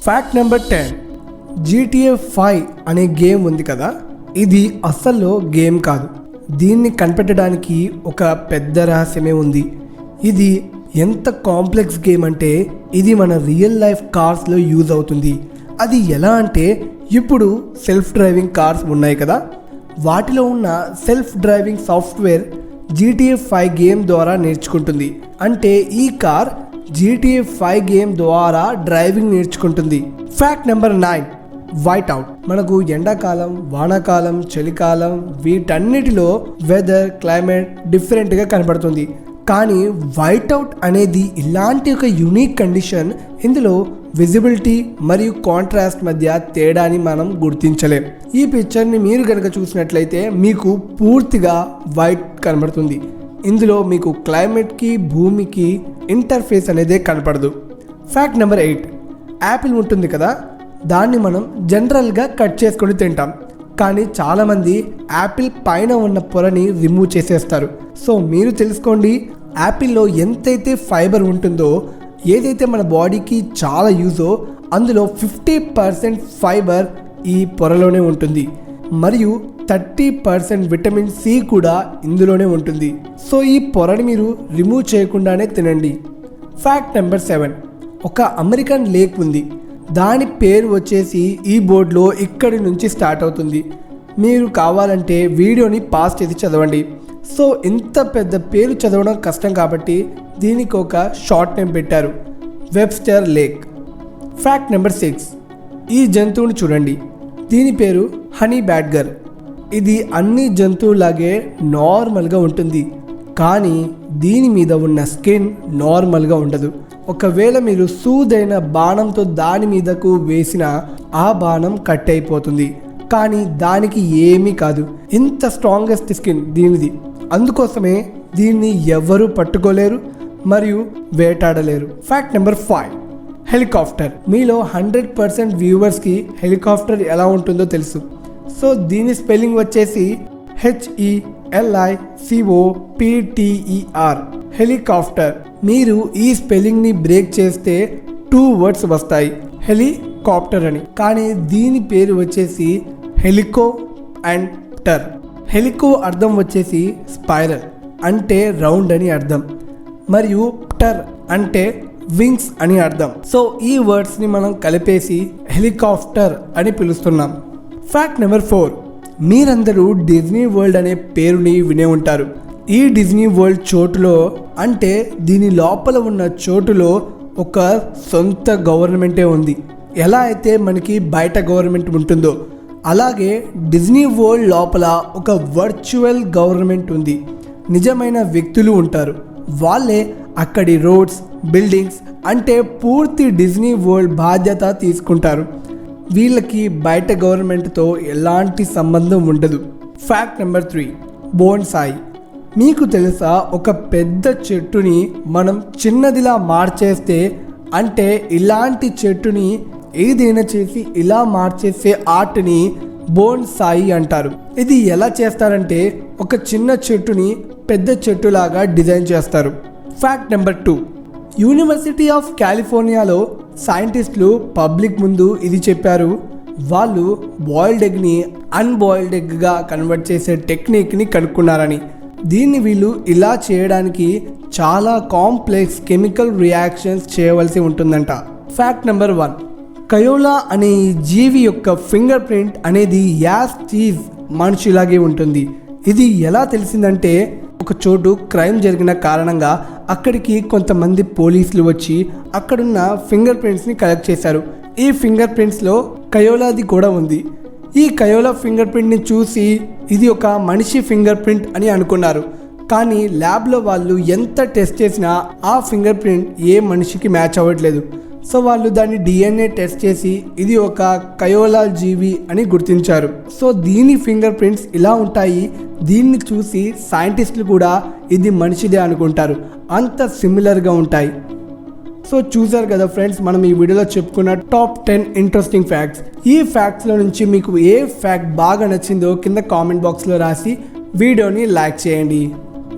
Fact number 10, GTA 5 అనే game ఉంది కదా, ఇది అస్సలు గేమ్ కాదు. దీన్ని కనిపెట్టడానికి ఒక పెద్ద రహస్యమే ఉంది. ఇది ఎంత కాంప్లెక్స్ గేమ్ అంటే ఇది మన రియల్ లైఫ్ కార్స్లో యూజ్ అవుతుంది. అది ఎలా అంటే ఇప్పుడు సెల్ఫ్ డ్రైవింగ్ కార్స్ ఉన్నాయి కదా, వాటిలో ఉన్న self driving software GTA 5 game ద్వారా నేర్చుకుంటుంది. అంటే ఈ కార్ GTA 5 గేమ్ ద్వారా డ్రైవింగ్ నేర్చుకుంటుంది. Fact number 9, white out. మనకు ఎండాకాలం, వానాకాలం, చలికాలం వీటన్నిటిలో వెదర్, క్లైమేట్ డిఫరెంట్గా కనబడుతుంది. కానీ వైట్ అవుట్ అనేది ఇలాంటి ఒక యూనిక్ కండిషన్. ఇందులో విజిబిలిటీ మరియు కాంట్రాస్ట్ మధ్య తేడాని మనం గుర్తించలేం. ఈ పిక్చర్ని మీరు కనుక చూసినట్లయితే మీకు పూర్తిగా వైట్ కనబడుతుంది. ఇందులో మీకు క్లైమేట్కి, భూమికి ఇంటర్ఫేస్ అనేది కనపడదు. ఫ్యాక్ట్ నెంబర్ 8, యాపిల్ ఉంటుంది కదా, దాన్ని మనం జనరల్గా కట్ చేసుకొని తింటాం. కానీ చాలామంది యాపిల్ పైన ఉన్న పొరని రిమూవ్ చేసేస్తారు. సో మీరు తెలుసుకోండి, యాపిల్లో ఎంతైతే ఫైబర్ ఉంటుందో, ఏదైతే మన బాడీకి చాలా యూజో, అందులో 50% ఫైబర్ ఈ పొరలోనే ఉంటుంది. మరియు 30% విటమిన్ సి కూడా ఇందులోనే ఉంటుంది. సో ఈ పొరని మీరు రిమూవ్ చేయకుండానే తినండి. ఫ్యాక్ట్ నెంబర్ 7, ఒక అమెరికన్ లేక్ ఉంది. దాని పేరు వచ్చేసి ఈ బోర్డులో ఇక్కడి నుంచి స్టార్ట్ అవుతుంది. మీరు కావాలంటే వీడియోని పాస్ చేసి చదవండి. సో ఇంత పెద్ద పేరు చదవడం కష్టం కాబట్టి దీనికి ఒక షార్ట్ నేమ్ పెట్టారు, వెబ్స్టర్ లేక్. ఫ్యాక్ట్ నెంబర్ 6, ఈ జంతువుని చూడండి, దీని పేరు హనీ బ్యాడ్గర్. ఇది అన్ని జంతువులాగే నార్మల్గా ఉంటుంది, కానీ దీని మీద ఉన్న స్కిన్ నార్మల్గా ఉండదు. ఒకవేళ మీరు సూదైన బాణంతో దాని మీదకు వేసిన ఆ బాణం కట్ అయిపోతుంది, కానీ దానికి ఏమీ కాదు. ఇంత స్ట్రాంగెస్ట్ స్కిన్ దీనిది. అందుకోసమే దీన్ని ఎవ్వరూ పట్టుకోలేరు మరియు వేటాడలేరు. Fact number 5, helicopter. మీలో 100% వ్యూవర్స్కి హెలికాప్టర్ ఎలా ఉంటుందో తెలుసు. సో దీని స్పెల్లింగ్ వచ్చేసి HELICOPTER, హెలికాప్టర్. మీరు ఈ స్పెల్లింగ్ని బ్రేక్ చేస్తే 2 వర్డ్స్ వస్తాయి, హెలికాప్టర్ అని. కానీ దీని పేరు వచ్చేసి హెలికో అండ్ టర్. హెలికో అర్థం వచ్చేసి స్పైరల్ అంటే రౌండ్ అని అర్థం, మరియు టర్ అంటే వింగ్స్ అని అర్థం. సో ఈ వర్డ్స్ని మనం కలిపేసి హెలికాప్టర్ అని పిలుస్తున్నాం. ఫ్యాక్ట్ నెంబర్ 4, మీరందరూ డిజ్నీ వరల్డ్ అనే పేరుని వినే ఉంటారు. ఈ డిజ్నీ వరల్డ్ చోటులో అంటే దీని లోపల ఉన్న చోటులో ఒక సొంత గవర్నమెంటే ఉంది. ఎలా అయితే మనకి బయట గవర్నమెంట్ ఉంటుందో అలాగే డిజ్నీ వరల్డ్ లోపల ఒక వర్చువల్ గవర్నమెంట్ ఉంది. నిజమైన వ్యక్తులు ఉంటారు, వాళ్ళే అక్కడి రోడ్స్, బిల్డింగ్స్ అంటే పూర్తి డిజ్నీ వరల్డ్ బాధ్యత తీసుకుంటారు. వీళ్ళకి బయట గవర్నమెంట్తో ఎలాంటి సంబంధం ఉండదు. Fact number 3, bonsai. మీకు తెలుసా, ఒక పెద్ద చెట్టుని మనం చిన్నదిలా మార్చేస్తే, అంటే ఇలాంటి చెట్టుని ఏదైనా చేసి ఇలా మార్చేసే ఆర్ట్ని బోన్సాయి అంటారు. ఇది ఎలా చేస్తారంటే ఒక చిన్న చెట్టుని పెద్ద చెట్టులాగా డిజైన్ చేస్తారు. ఫ్యాక్ట్ నెంబర్ 2, యూనివర్సిటీ ఆఫ్ కాలిఫోర్నియాలో సైంటిస్టులు పబ్లిక్ ముందు ఇది చెప్పారు. వాళ్ళు బాయిల్డ్ ఎగ్ని అన్బాయిల్డ్ ఎగ్గా కన్వర్ట్ చేసే టెక్నిక్ని కనుక్కున్నారని. దీన్ని వీళ్ళు ఇలా చేయడానికి చాలా కాంప్లెక్స్ కెమికల్ రియాక్షన్స్ చేయవలసి ఉంటుందంట. ఫ్యాక్ట్ నెంబర్ 1, కయోలా అనే ఈ జీవి యొక్క ఫింగర్ ప్రింట్ అనేది యాస్ చీజ్ మనిషిలాగే ఉంటుంది. ఇది ఎలా తెలిసిందంటే ఒక చోటు క్రైమ్ జరిగిన కారణంగా అక్కడికి కొంతమంది పోలీసులు వచ్చి అక్కడున్న ఫింగర్ ప్రింట్స్ని కలెక్ట్ చేశారు. ఈ ఫింగర్ ప్రింట్స్లో కయోలాది కూడా ఉంది. ఈ కయోలా ఫింగర్ ప్రింట్ని చూసి ఇది ఒక మనిషి ఫింగర్ ప్రింట్ అని అనుకున్నారు. కానీ ల్యాబ్లో వాళ్ళు ఎంత టెస్ట్ చేసినా ఆ ఫింగర్ ప్రింట్ ఏ మనిషికి మ్యాచ్ అవ్వట్లేదు. సో వాళ్ళు దాన్ని DNA టెస్ట్ చేసి ఇది ఒక కయోలా జీవి అని గుర్తించారు. సో దీని ఫింగర్ ప్రింట్స్ ఇలా ఉంటాయి. దీన్ని చూసి సైంటిస్టులు కూడా ఇది మనిషిదే అనుకుంటారు, అంత సిమిలర్గా ఉంటాయి. సో చూసారు కదా ఫ్రెండ్స్, మనం ఈ వీడియోలో చెప్పుకున్న టాప్ 10 ఇంట్రెస్టింగ్ ఫ్యాక్ట్స్. ఈ ఫ్యాక్ట్స్లో నుంచి మీకు ఏ ఫ్యాక్ట్ బాగా నచ్చిందో కింద కామెంట్ బాక్స్లో రాసి వీడియోని లైక్ చేయండి.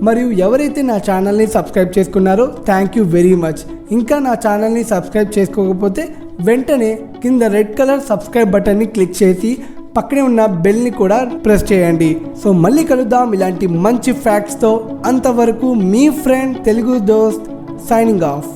మరియు ఎవరైతే నా ఛానల్ని సబ్స్క్రైబ్ చేసుకున్నారో థ్యాంక్ యూ వెరీ మచ్. ఇంకా నా ఛానల్ని సబ్స్క్రైబ్ చేసుకోకపోతే వెంటనే కింద రెడ్ కలర్ సబ్స్క్రైబ్ బటన్ని క్లిక్ చేసి పక్కనే ఉన్న బెల్ని కూడా ప్రెస్ చేయండి. సో మళ్ళీ కలుద్దాం ఇలాంటి మంచి ఫ్యాక్ట్స్తో. అంతవరకు మీ ఫ్రెండ్ తెలుగు దోస్త్ సైనింగ్ ఆఫ్.